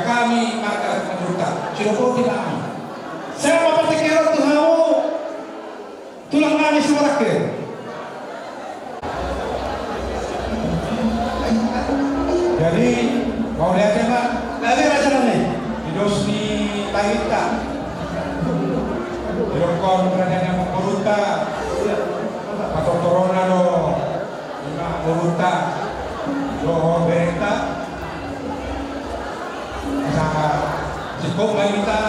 kami maka menurut Cirebon tidak kami. Saya mau pertikaian tuh mau tulang kami suara ke. Jadi mau lihat ya Pak, lagi raja nih hidup di Tahita, hidup kau berada di Moruta, atau Corona do, Moruta, do Berita, sama cukup Tahita,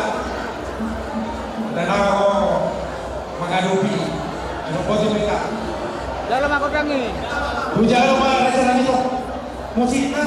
dan aku mengadupi, hidup kau juga. Dalam aku kangen. Hujan rumah raja nih kok, musiknya.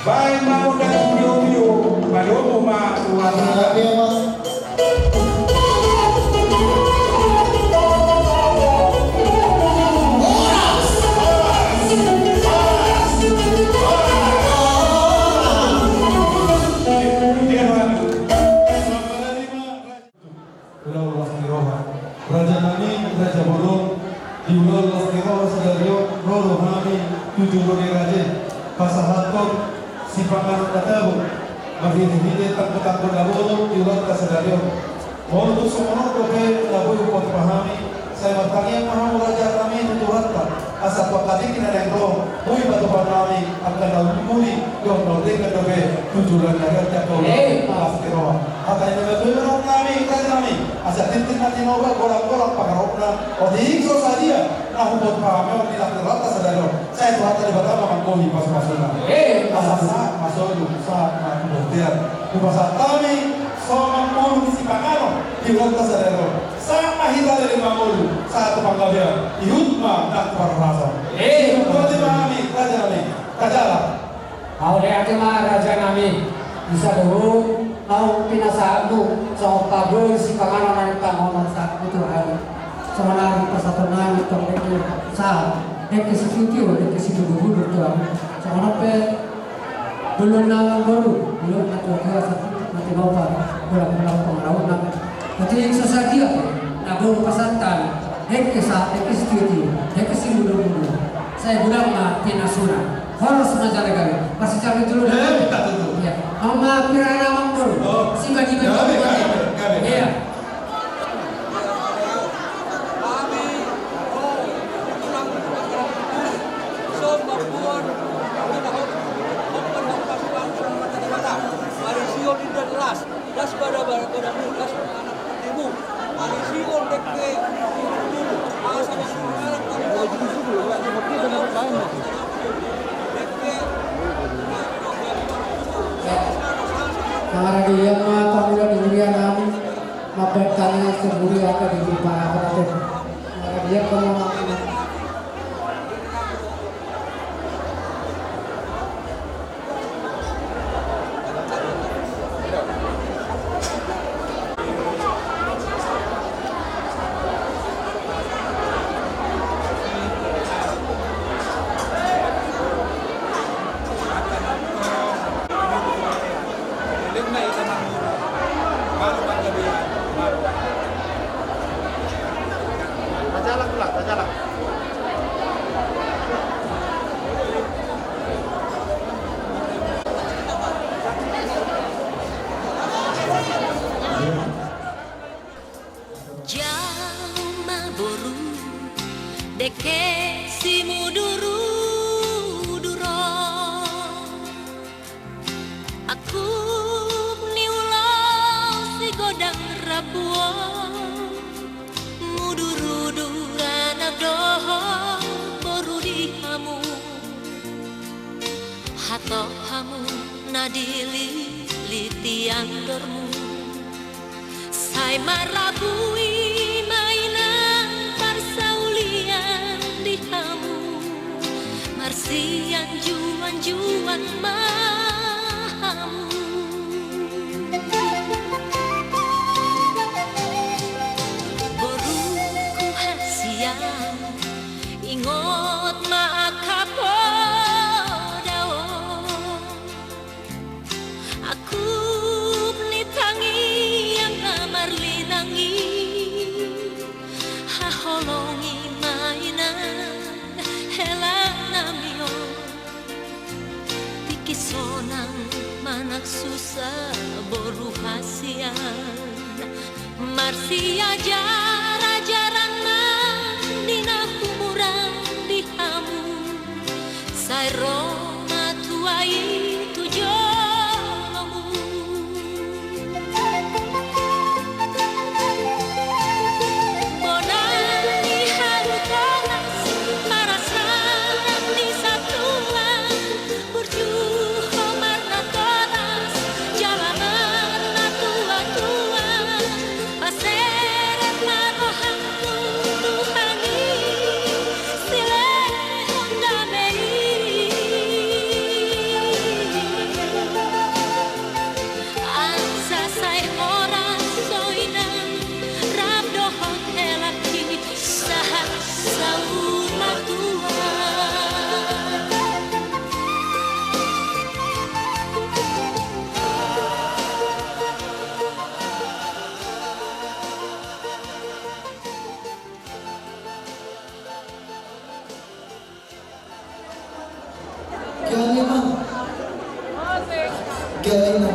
Baik mau dan video-video, baru mau Raja Nami, Raja Bolong, Diulol Lastiro, Sadario, Roro Nami, Tujuh Rode Raja, Pasahaton, Sipangan Katabu, Mahini-hini, Takut-takut Nabolo, Diulol Kasadario. Mohon untuk semua kopi, labu nami akan muli yung nordeng na dobe tujulan na rin ya kau maaf kiro atay na tujulan nami kan nami asa tintin na tinoba kolang pangarap na o diikso sa dia na hubot pa kami o tinakirata sa dalo saya tuhan tadi batama mangkoli pas-paso na asa sa masoyo sa mangkutiran kumasa kami so mangkoli si Pangano kirata sa dalo sa mahita dari mangkoli sa ito panggabya ihutma na parrasa Berarti kami raja kami kajala Aurea tema raja nami bisa dulu mau pinasabu so kabul si Pangano na pangonan sa itu hari sama lagi pasatunan itu itu sa eksekutivo dulu tuh sama nape belum nawang baru belum atau kaya nanti bawa pulang pengaruh nak nanti yang sesadia nabu pasatan eksekutivo dulu saya bilang mah tinasuna harus menjaga kali pasti cari dulu kita tutup ya mama pirana mangkul si bagi iya Para dia mata mula dunia nami mabetani seburi akan di para para dia kamu Deke si muduru duro aku niulau si godang rapuo muduru durana doho boru di hamu hato hamu nadili litiang dormu sai marabui Marsian juan mahamu Boruku hasian ingot maakapo dao Aku nitangi yang kamar linangi haholongi mainan helang namio pikisonang manak susah boru hasian marsia jara-jaran mandina kumuran di hamu sai roma tuai tujolomu bonani haru tonas marasan di satuan berjuho marna tonas jalanan na tua-tua paseret marohanku tuhangi sile honda mei ansa sai orang soinan rabdohon helaki saha saur matua kelima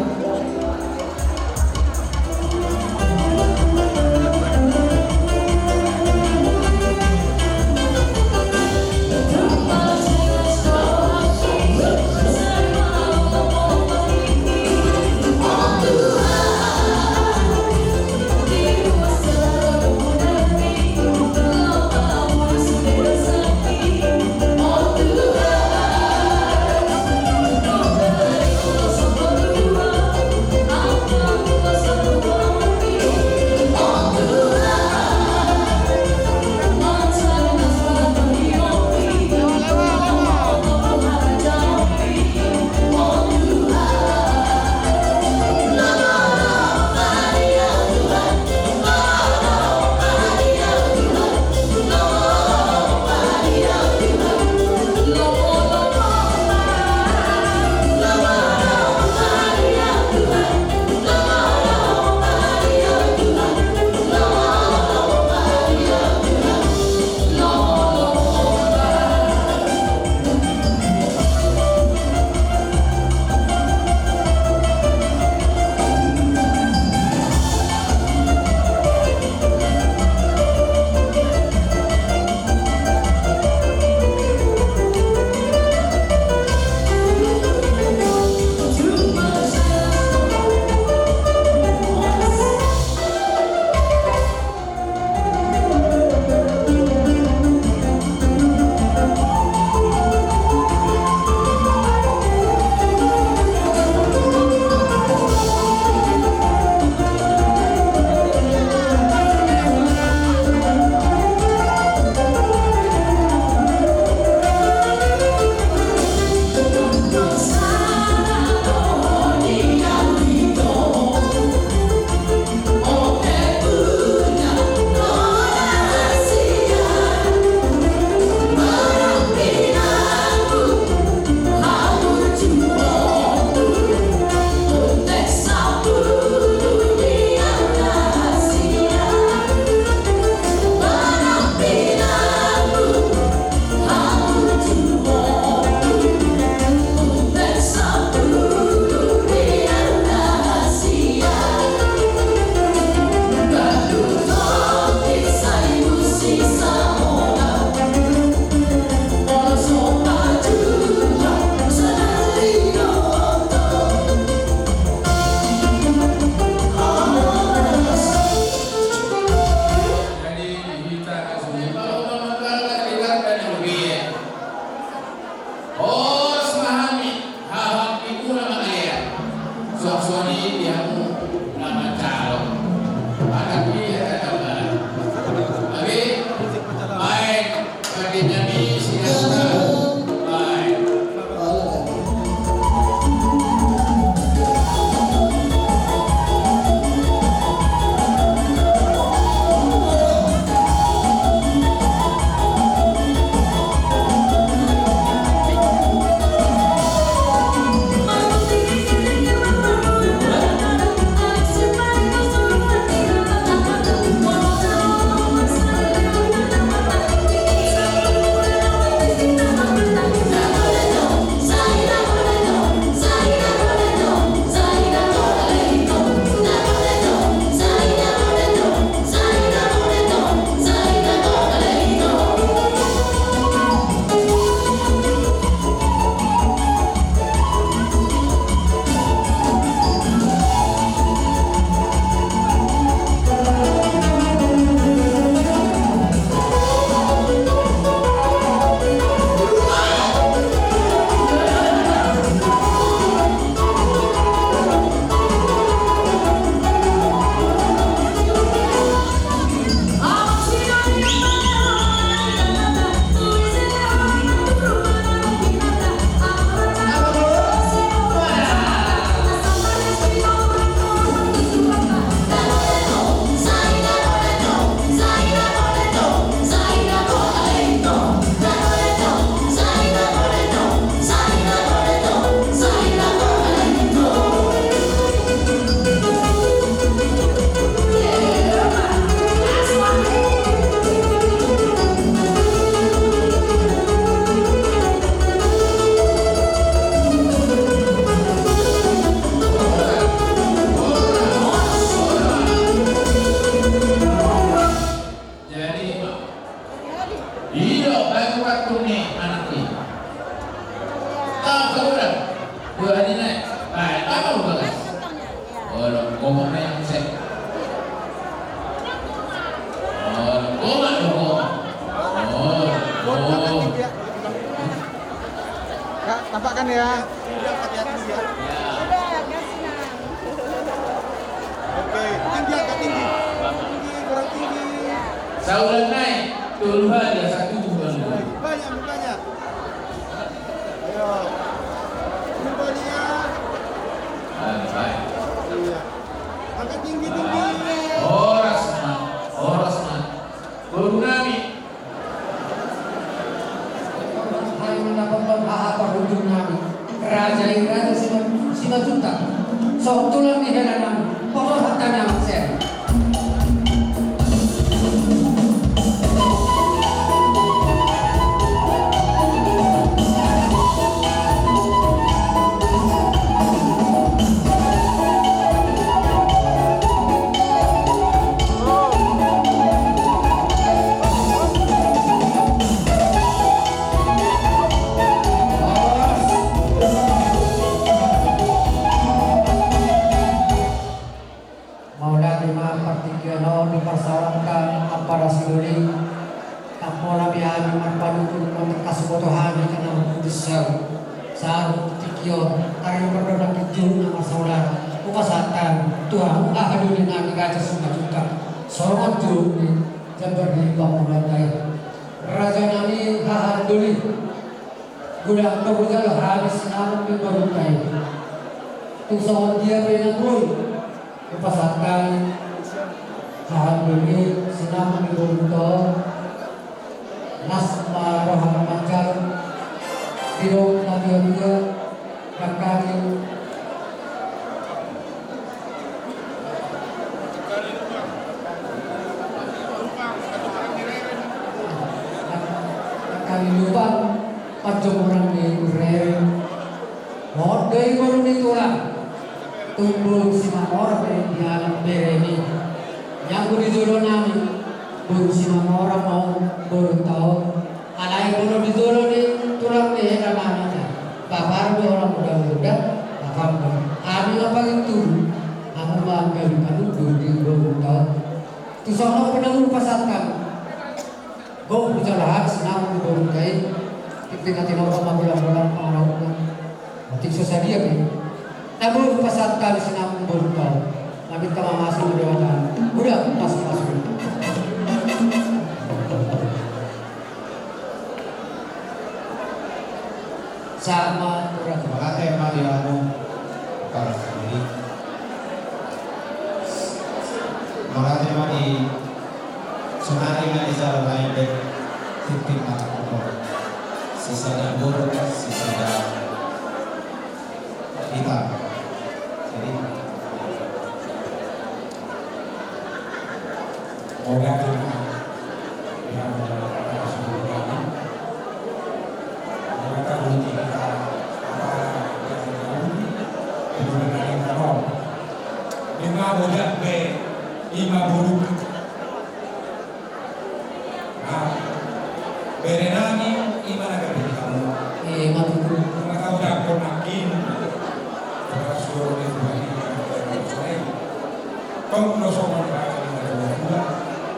kuat nih anak ini. Tahu udah. Dua ini naik. Baik, tahu bagus. Oh, ngomongnya yang saya. Oh, ngomong dong. Oh. Kak, tampakkan ya. Oke, tinggi agak tinggi. Kurang tinggi. Saulan naik. Tuhan ya satu bulan. Banyak. Ayo. Kembalinya. Baik. Iya. Agak tinggi. Horas man. Guru nami. Hai mendapat apa ujung nami. Raja sima juta. Sok tulang di hadapan. Pokok hatanya saya. Dipersyaratkan kepada seluruh kapolda bihan berpandu membekas fotohan karena besar saat tikio hari berdoa kecil nama saudara upasatan Tuhan ahadu dengan raja semua juga sorot juri dan berlimpah mulai raja nani hahaduli guna kebutuhan habis nama berdoa tu soal dia pengen upasatan Alhamdulillah senang dibutuh nasma rohana mancar hidup nabi juga rakani rakani lubang pacung orang di urel modai baru ditulang tumbuh si mamor yang bereni yang didolo nami belum si orang mau belum tahu alai belum didolo ni tulang ni era namanya bapak orang muda bapak kami apa itu kamu bangga di Bandung di belum tahu tu sono penanggung pasatkan go bicara senang belum tahu kita nanti orang mabulan orang nanti susah dia kan namun pasatkan senang belum tahu Nabi kama masuk kedewatan. Udah masuk. Sama kurang Makanya emang dilamu para sendiri. Makanya emang di sunari nggak bisa lain dek titik apa sisa dapur sisa kita. Jadi orang yang sebelumnya mereka belum kita lima bodak B, lima buruk. Nah, berenani lima negara kamu. matu. Maka udah konakin, terus suruh itu lagi. Kau nosong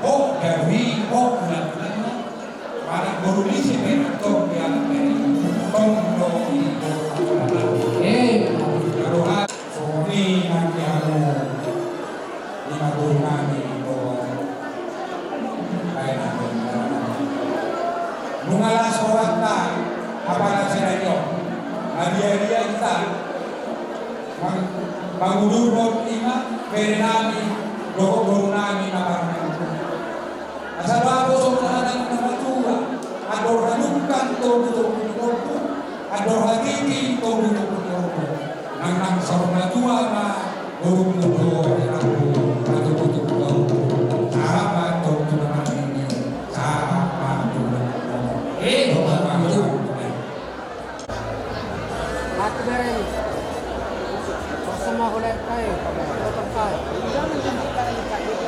oh dari bulan mari guru ini sebenarnya yang kalau ini nanti aku lima guru kami mengalah sholat tak apa nasihatnya hadiah kita bangudur buat lima berenami guru nami apa asal aku sebenarnya nama tua ador hanukan tobu ador hakiki tobu nang saruna tua ma burung tobu atau tutup sahabat tobu nama ini sahabat tobu Mati beri. Semua boleh kai, potong kai. Jangan dimakan ikan itu.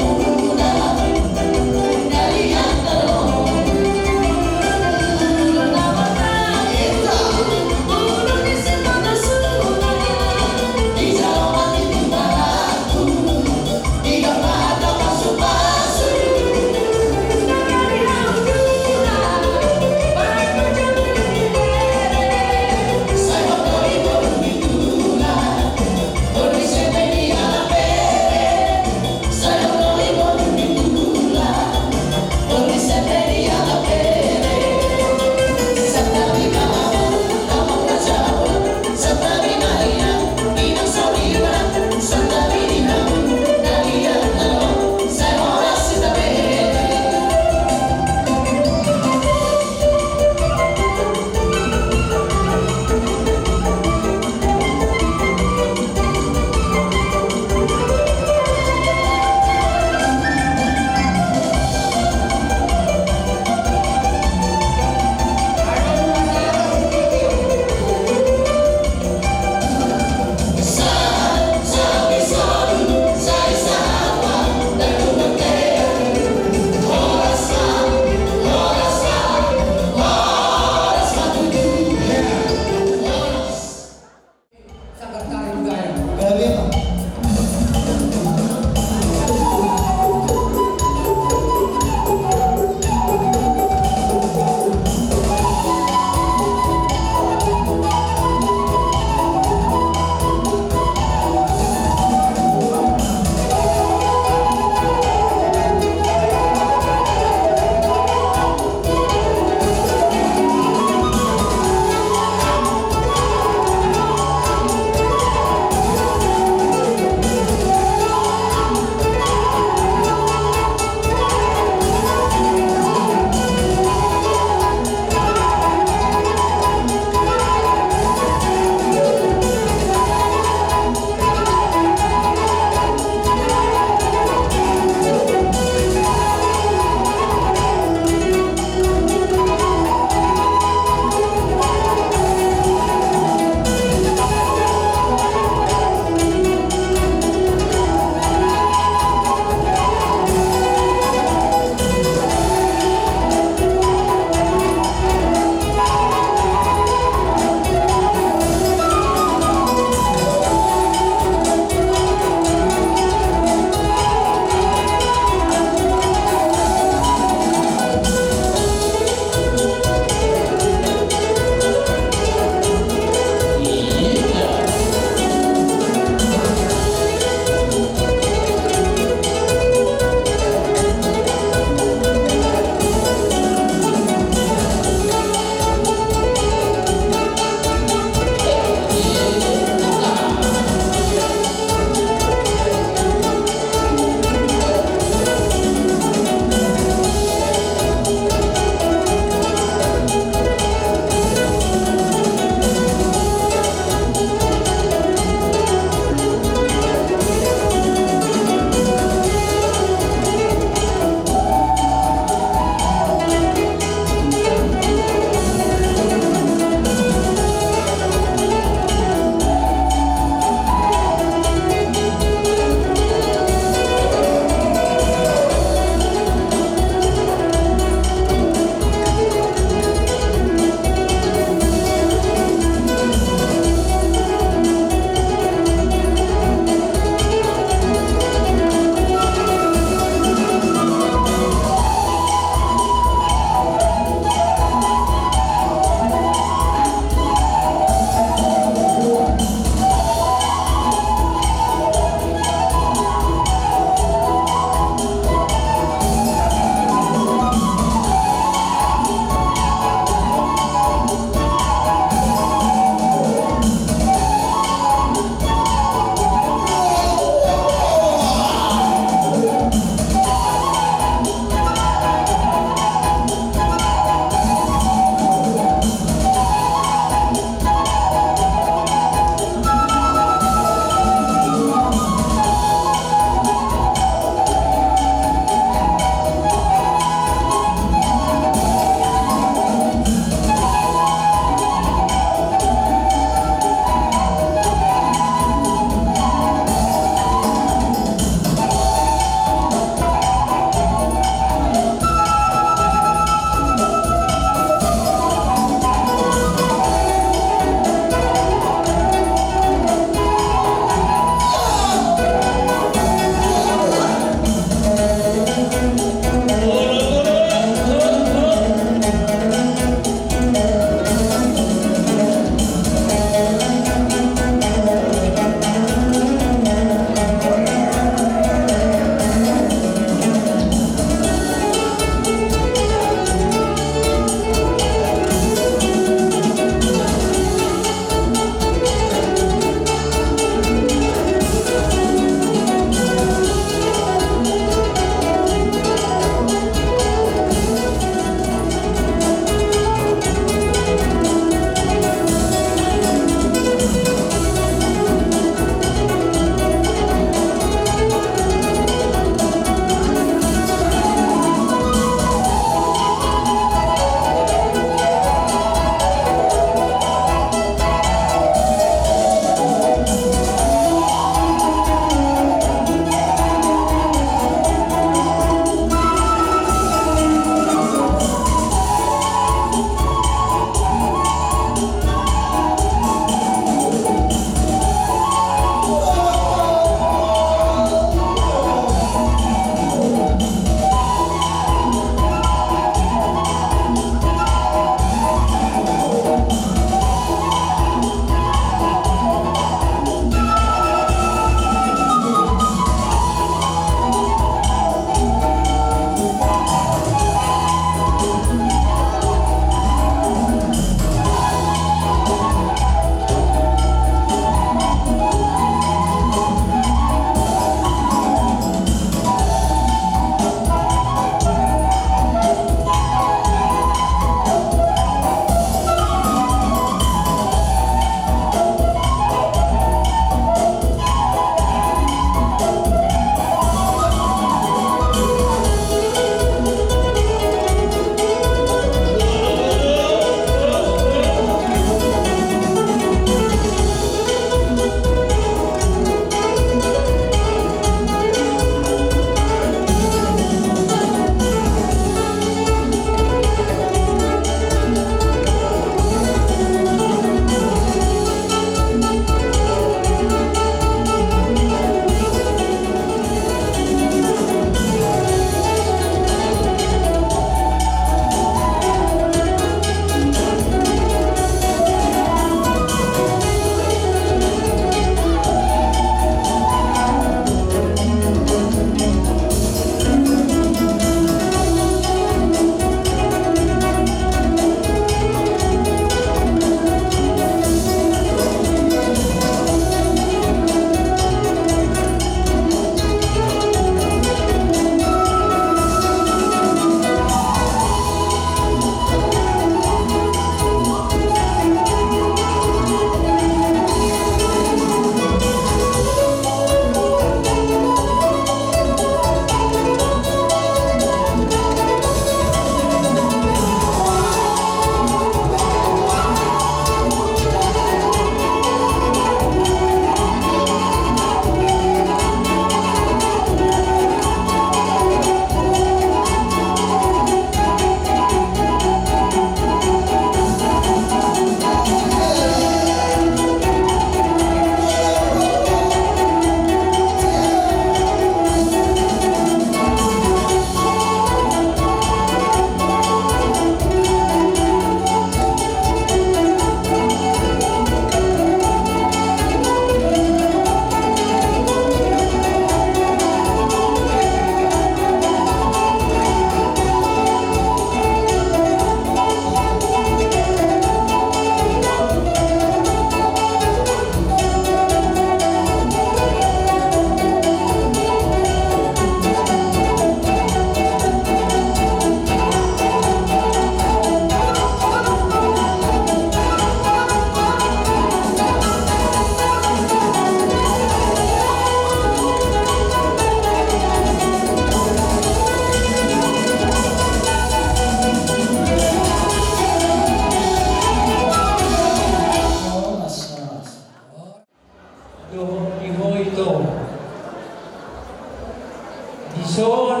Dison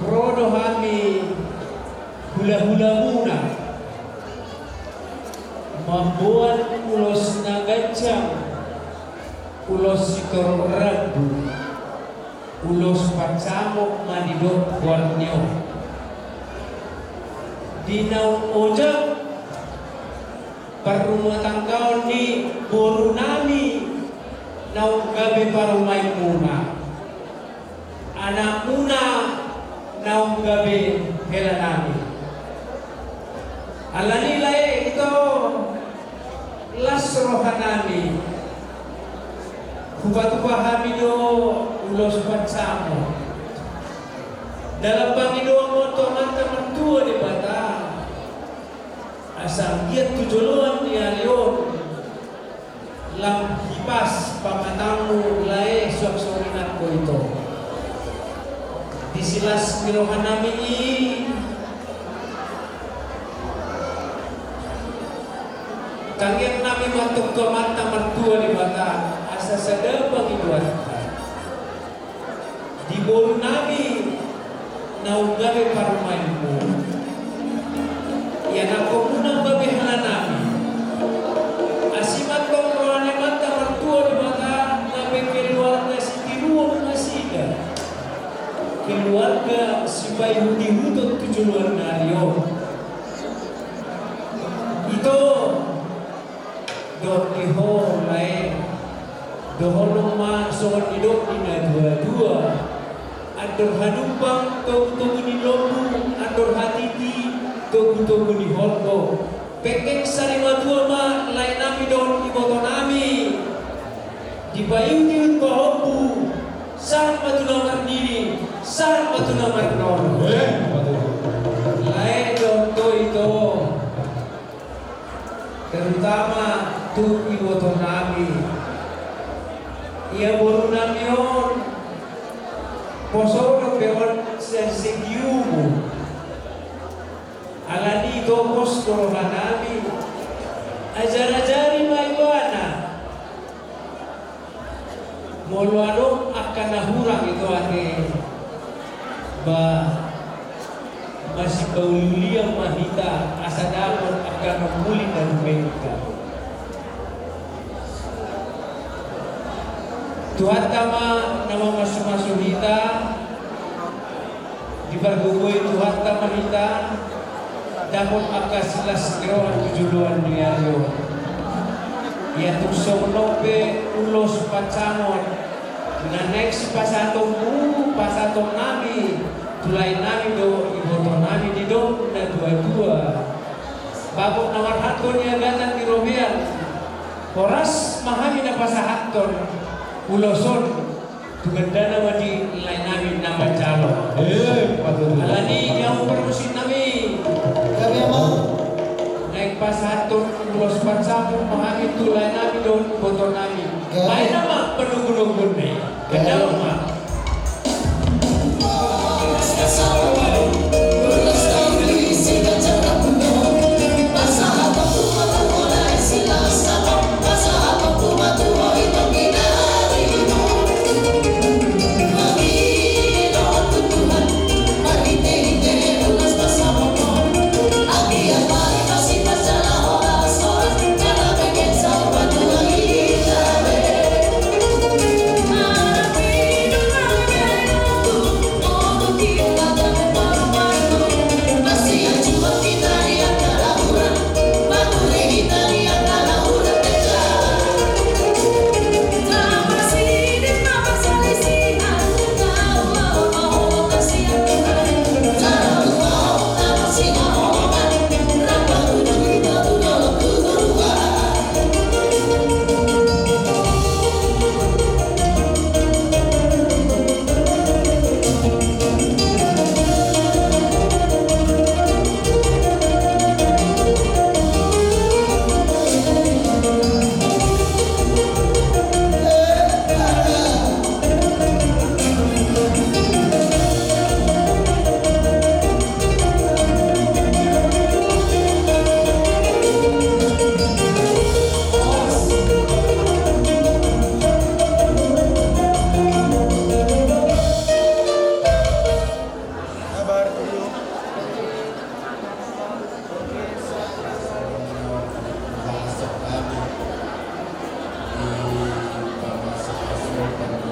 rodo kami hula-hula muna membuat ulos na gajang, ulos sikoro rabu, ulos pacamok manidok buatnya. Dinaw ojak parumah tangkau ni boru nami nau gabe parumai muna. Anak muna nau gabe hela nami. Alani lae itu las rohanami Kupatupa hamido ulos pansamo dalam pangido moto manta mantua di bata asal giat tujoloan di alion lam hipas pamatamu lae suak-suakinat ko ito disilas mirohanami Kangen nami matuk ke mata mertua di mata asa sadar pengiduan di boru nami nau gabe parumainmu ya na komunang gabe hala nami asimat kong rohane mata mertua di mata gabe keluarga si tiruang nasida keluarga si bayi hutut tujuan nario itu dok diho lain doholong ma sohon idok ina dua-dua ador hadumpang togu-togu ni lomu ador hatiti togu-togu ni holgo pekeng sarima dua ma lain nami don iboto nami dibayung diut bahobu sah patu nomor diri sah patu nomor nol lain don to itu terutama tu iboto nami ia boru namion posoro peon segiumu alani tokos koroha nami ajar-ajari maiwana moluano akan nahurang itu ate ba masih kauliang mahita asadamon akan memulih dan mereka Tuhan kama nama masuk-masuk kita di bergugui Tuhan kama kita dapat akasilas kerohan tujuan diario ya tuksong nope ulos pacangon na next pasatong nami tulay nami do iboto nami di do na dua-dua babok nawar haton niya gatan di Romean horas mahami na pasahaton uloson tuganda nama di lain nami nama calo alani yang permusin nami Kami mau naik pasahaton ulos pansapun mahami tulay nami do iboto nami lain nama penunggu-nunggu nih ganda mah Para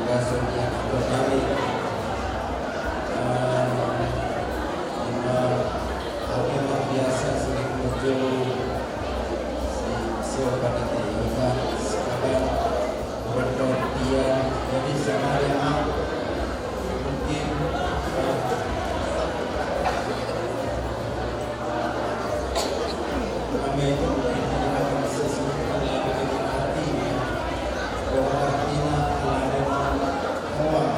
Rasul yang berdali luar biasa sering muncul si pada tiga sekarang bergantian jadi sebenarnya mungkin kami itu mungkin tidak akan sesuatu yang lebih hati bahwa artinya adalah uang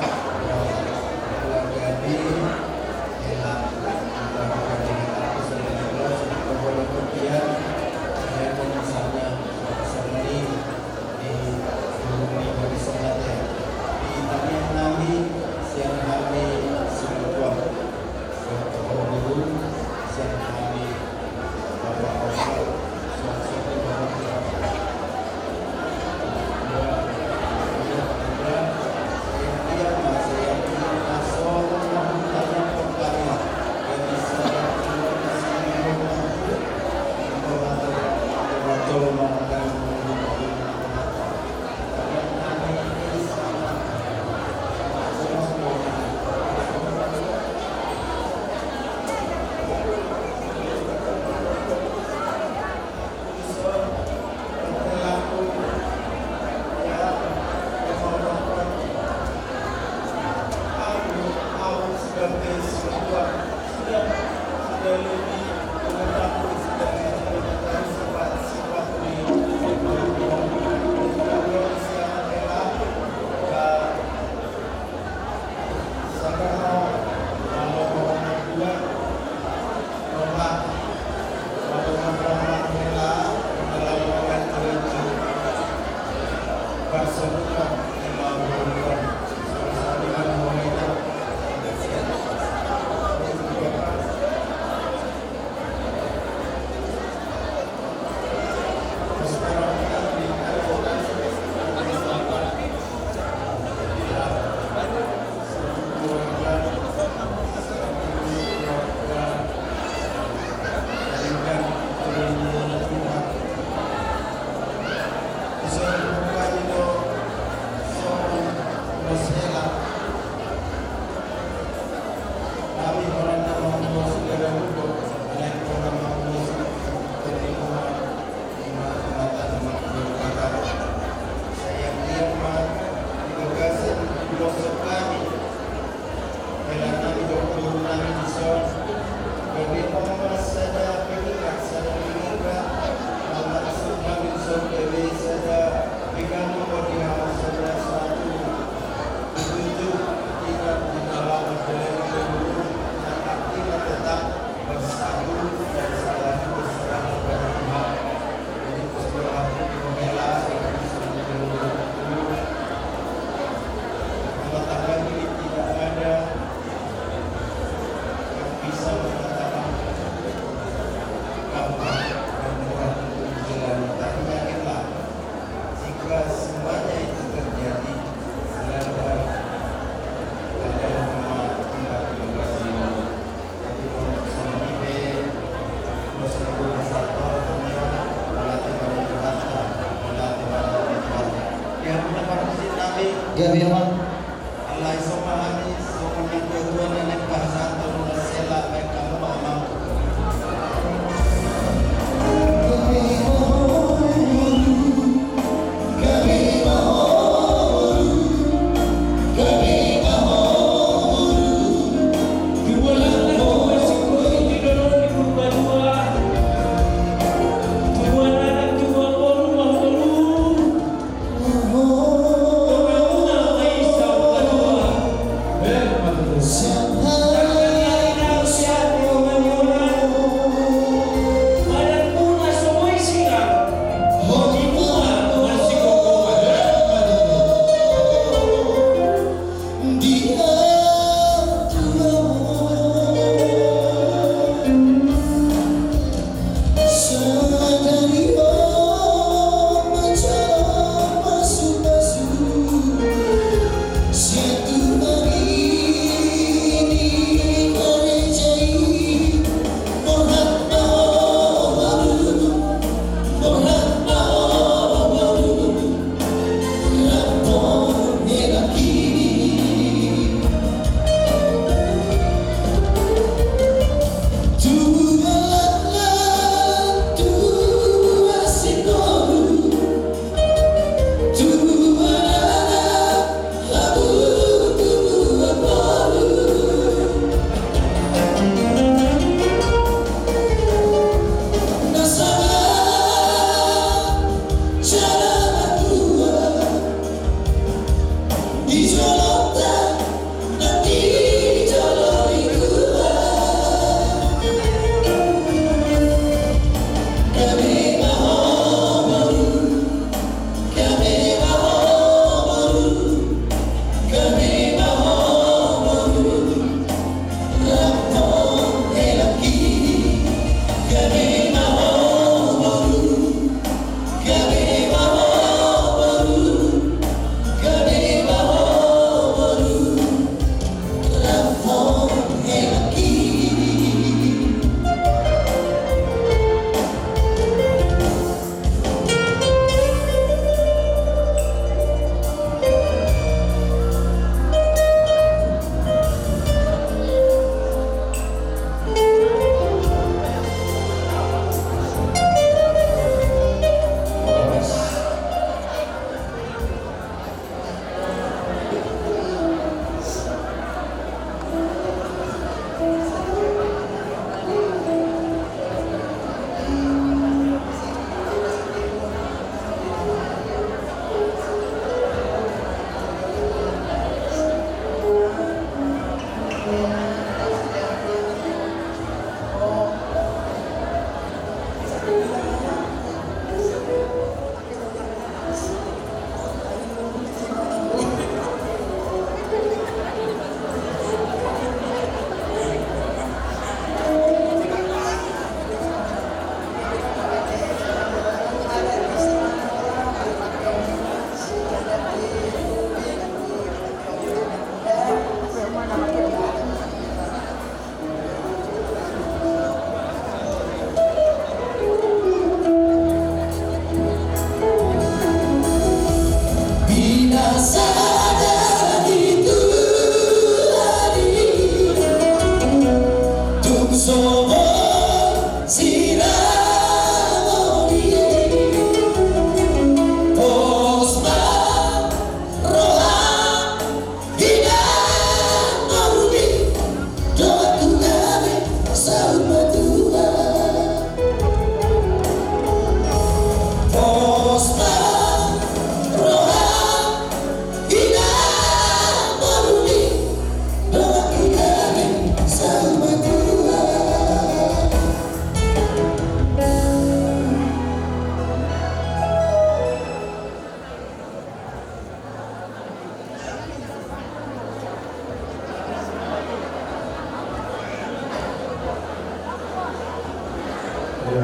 Apa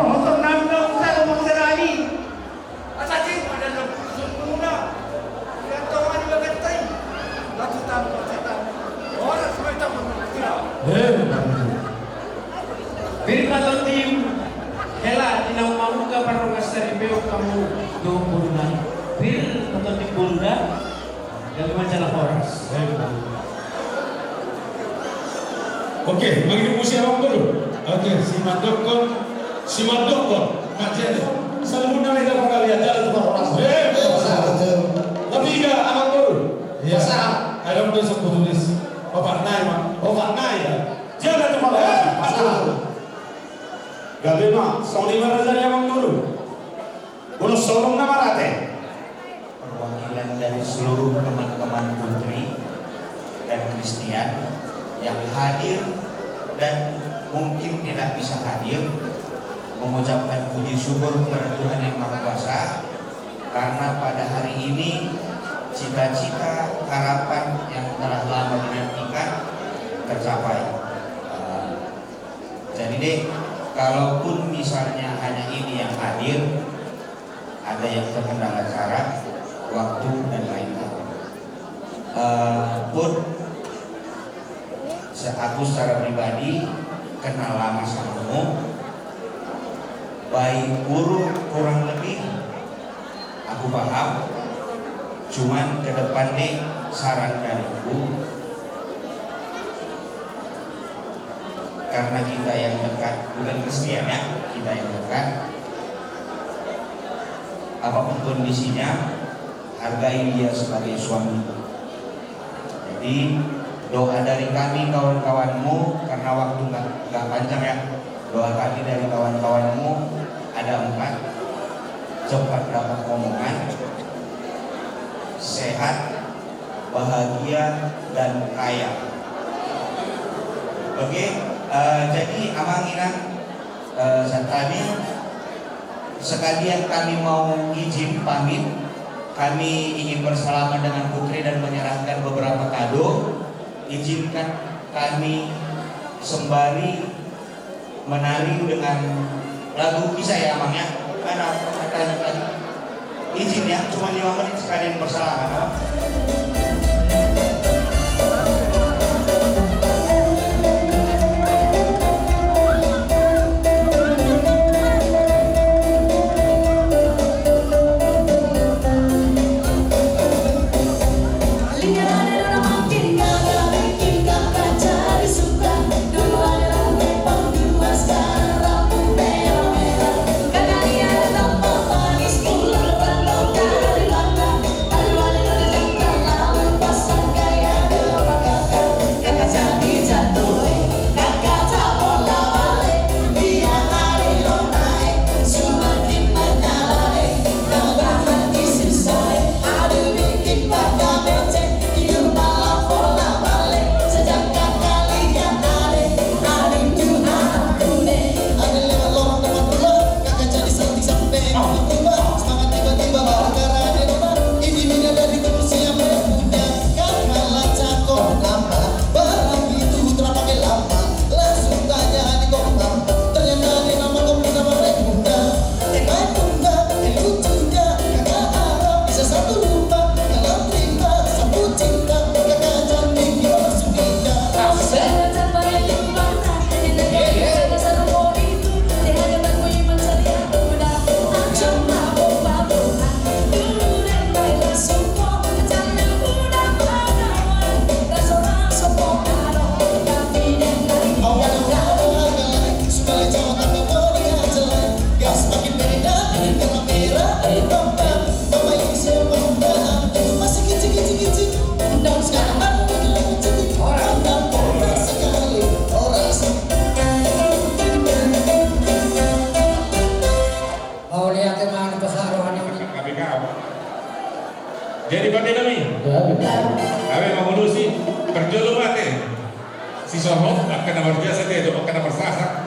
hotor nam dong saya ngomong serani. Asal cing ada dalam sempurna. Kantongan juga ketai. Lalu tanpa setan. Orang semua tahu mengira. Birkaton tim hela tinang mamuka parungas dari beo kamu doong buruna. Bir katon tim buruna dari majalah Horas. Oke, bagi musim abang dulu. Oke, si Mandokon, macam selalu naik dalam kalian jalan tempat orang. Lebih ke abang dulu. Iya. Ada besok tulis. Bapak Nai ya. Jangan tempat orang. Gabi mah, Sony Marazali abang dulu. Ulo solong nama rate. Perwakilan dari seluruh teman-teman putri dan Kristian yang hadir dan mungkin tidak bisa hadir, mengucapkan puji syukur kepada Tuhan Yang Maha Kuasa karena pada hari ini cita-cita harapan yang telah lama dinantikan tercapai. Jadi deh, kalaupun misalnya hanya ini yang hadir, ada yang terkendala cara, waktu dan lain-lain. Pun aku secara pribadi kenal lama sama kamu, baik buruk kurang lebih aku paham. Cuman ke depan nih saran dariku, karena kita yang dekat, bukan Kristian ya, kita yang dekat, apapun kondisinya hargai dia sebagai suami. Jadi doa dari kami kawan-kawanmu, karena waktu nggak panjang ya, doa kami dari kawan-kawanmu ada 4: cepat dapat omongan, sehat, bahagia dan kaya. Oke, jadi abang Inang, tadi sekalian kami mau izin pamit. Kami ingin bersalaman dengan putri dan menyerahkan beberapa kado. Izinkan kami sembari menari dengan lagu bisa ya Bang ya? Mana tadi? Izin ya, cuma 5 menit sekalian bersalaman. Jadi pandai kami. Kami mengurusi berjulung mati. Si Soho akan nomor biasa dia, akan nomor sasak.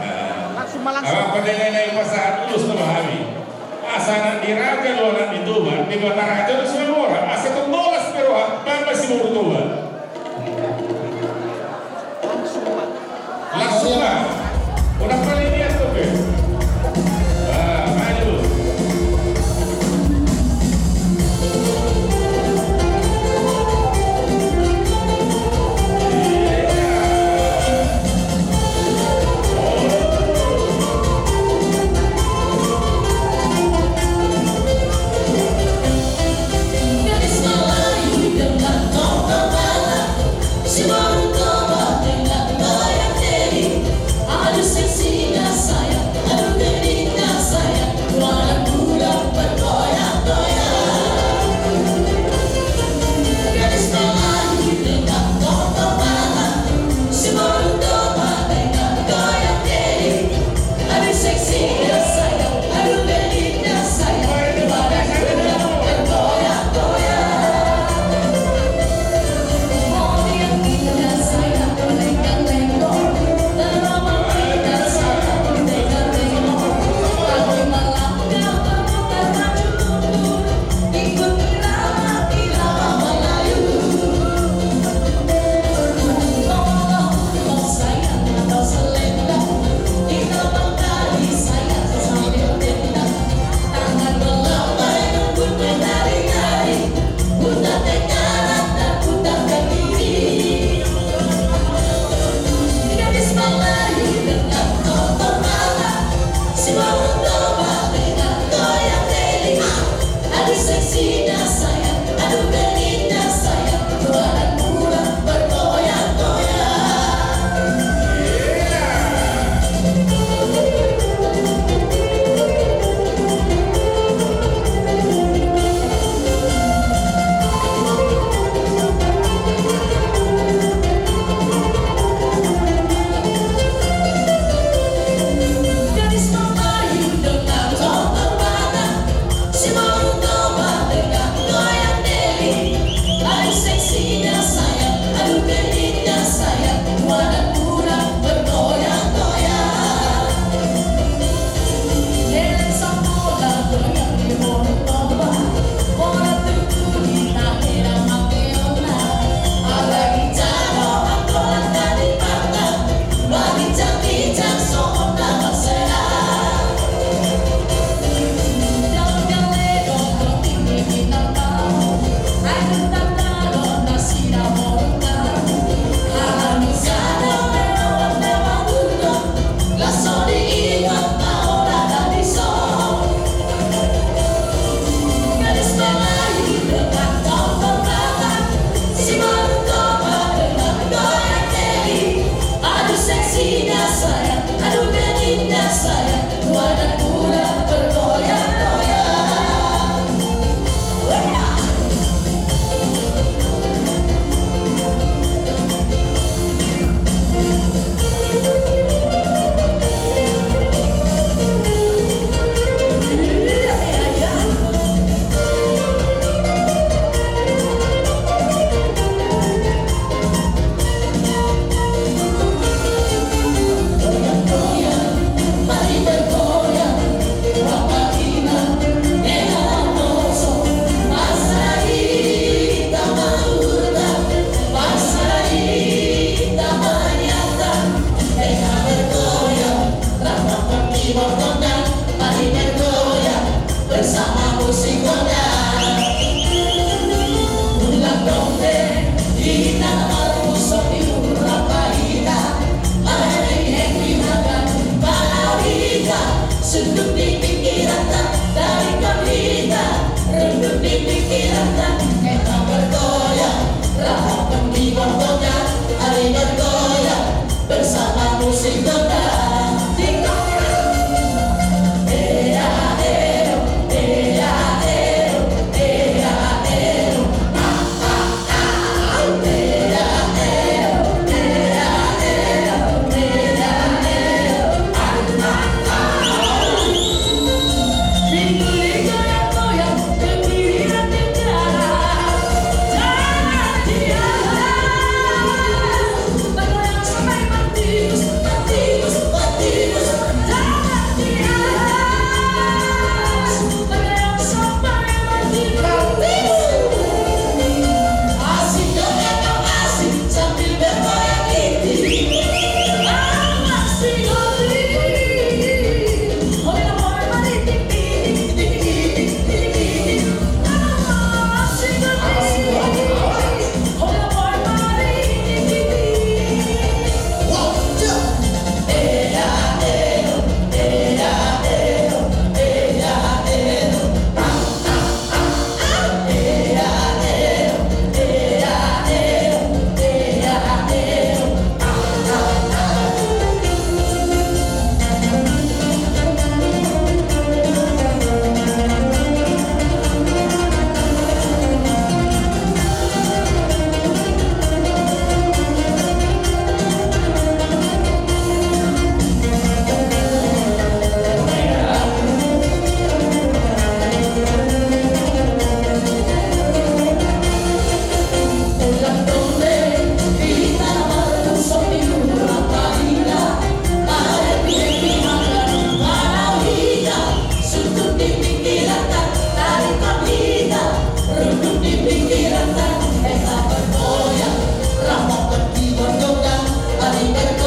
Awak pandai naik pasangan lulus sama kami. Asa di raga lo anak di Tuban, di Kota Raja itu semua orang. Asa tu bolas pero apa sih mau Tuban? Langsung lah. Udah paling lihat tuh ke. Maju. Gadis Melayu dengan tongkat bala, Mari berdoa